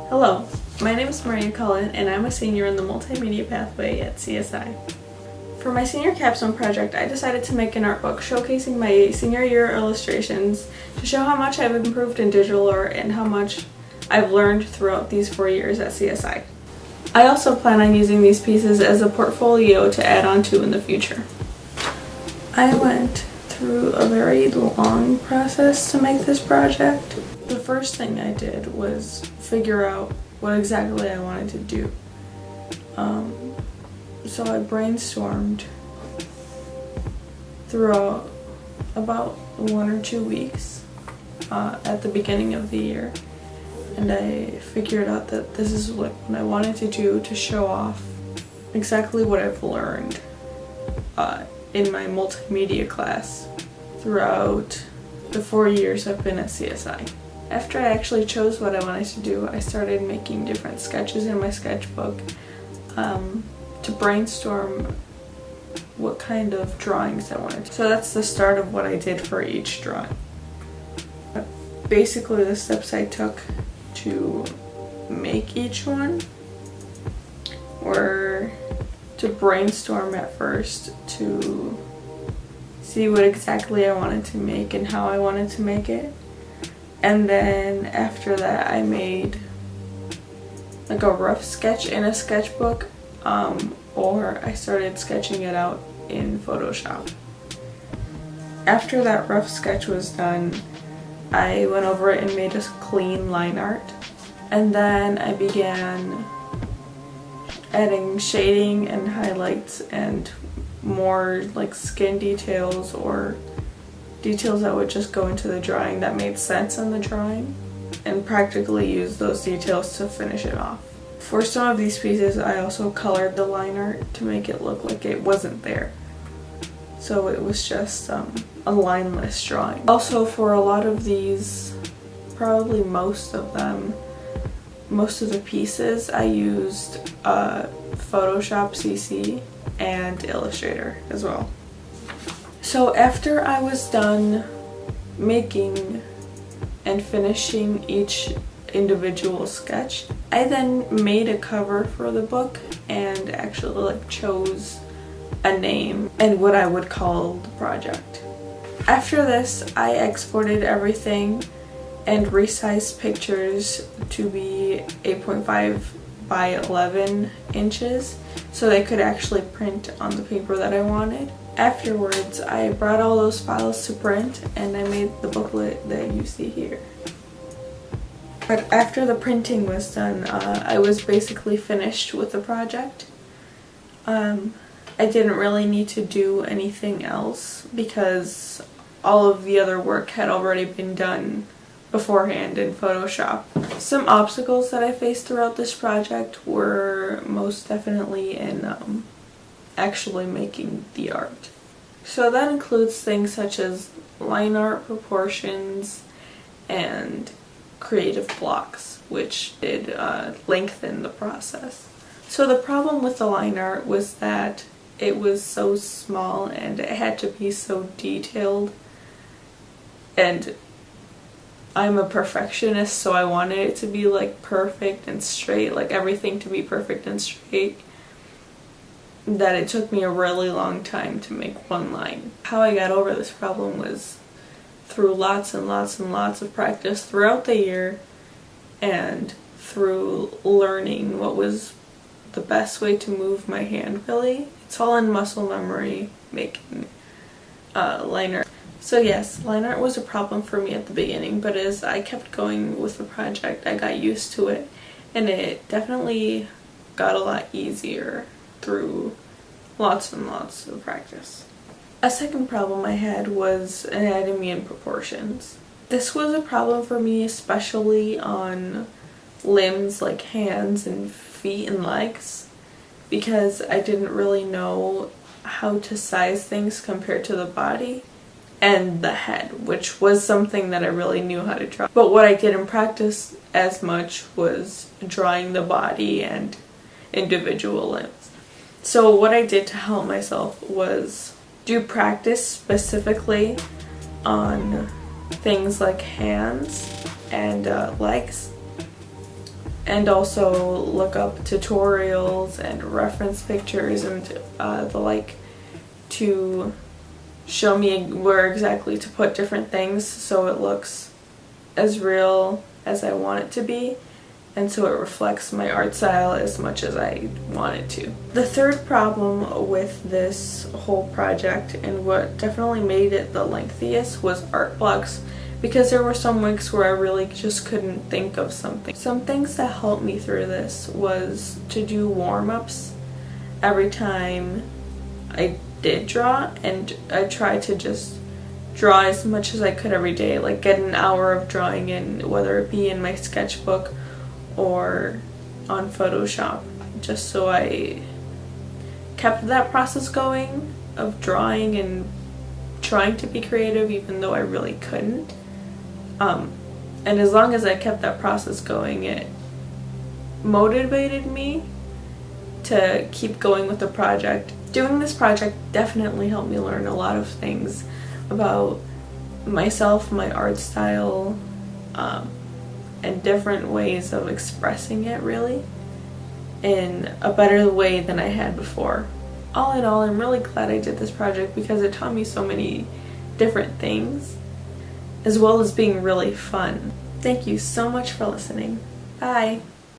Hello, my name is Maria Cullen and I'm a senior in the multimedia pathway at CSI. For my senior capstone project, I decided to make an art book showcasing my senior year illustrations to show how much I've improved in digital art and how much I've learned throughout these 4 years at CSI. I also plan on using these pieces as a portfolio to add on to in the future. I went through a very long process to make this project. The first thing I did was figure out what exactly I wanted to do. So I brainstormed throughout about 1 or 2 weeks at the beginning of the year, and I figured out that this is what I wanted to do to show off exactly what I've learned in my multimedia class throughout the 4 years I've been at CSI. After I actually chose what I wanted to do, I started making different sketches in my sketchbook to brainstorm what kind of drawings I wanted. So that's the start of what I did for each drawing. Basically, the steps I took to make each one were to brainstorm at first, to see what exactly I wanted to make and how I wanted to make it. And then after that I made like a rough sketch in a sketchbook, or I started sketching it out in Photoshop. After that rough sketch was done, I went over it and made a clean line art. And then I began adding shading and highlights and more like skin details or details that would just go into the drawing that made sense in the drawing, and practically use those details to finish it off. For some of these pieces, I also colored the line art to make it look like it wasn't there. So it was just a lineless drawing. Also, for a lot of these, probably most of the pieces, I used Photoshop CC and Illustrator as well. So after I was done making and finishing each individual sketch, I then made a cover for the book and actually chose a name and what I would call the project. After this, I exported everything and resized pictures to be 8.5 by 11 inches so they could actually print on the paper that I wanted. Afterwards, I brought all those files to print and I made the booklet that you see here. But after the printing was done, I was basically finished with the project. I didn't really need to do anything else because all of the other work had already been done beforehand in Photoshop. Some obstacles that I faced throughout this project were most definitely in actually making the art. So that includes things such as line art, proportions, and creative blocks, which did lengthen the process. So the problem with the line art was that it was so small and it had to be so detailed, and I'm a perfectionist, so I wanted it to be like perfect and straight, like everything to be perfect and straight, that it took me a really long time to make one line. How I got over this problem was through lots and lots and lots of practice throughout the year and through learning what was the best way to move my hand, really. It's all in muscle memory making line art. So yes, line art was a problem for me at the beginning, but as I kept going with the project, I got used to it, and it definitely got a lot easier through lots and lots of practice. A second problem I had was anatomy and proportions. This was a problem for me, especially on limbs like hands and feet and legs, because I didn't really know how to size things compared to the body and the head, which was something that I really knew how to draw. But what I didn't practice as much was drawing the body and individual limbs. So what I did to help myself was do practice specifically on things like hands and legs, and also look up tutorials and reference pictures and the like to show me where exactly to put different things so it looks as real as I want it to be, and so it reflects my art style as much as I want it to. The third problem with this whole project, and what definitely made it the lengthiest, was art blocks, because there were some weeks where I really just couldn't think of something. Some things that helped me through this was to do warm-ups every time I did draw, and I tried to just draw as much as I could every day, like get an hour of drawing in, whether it be in my sketchbook or on Photoshop, just so I kept that process going of drawing and trying to be creative even though I really couldn't. And as long as I kept that process going, it motivated me to keep going with the project. Doing this project definitely helped me learn a lot of things about myself, my art style, and different ways of expressing it, really, in a better way than I had before. All in all, I'm really glad I did this project because it taught me so many different things, as well as being really fun. Thank you so much for listening. Bye!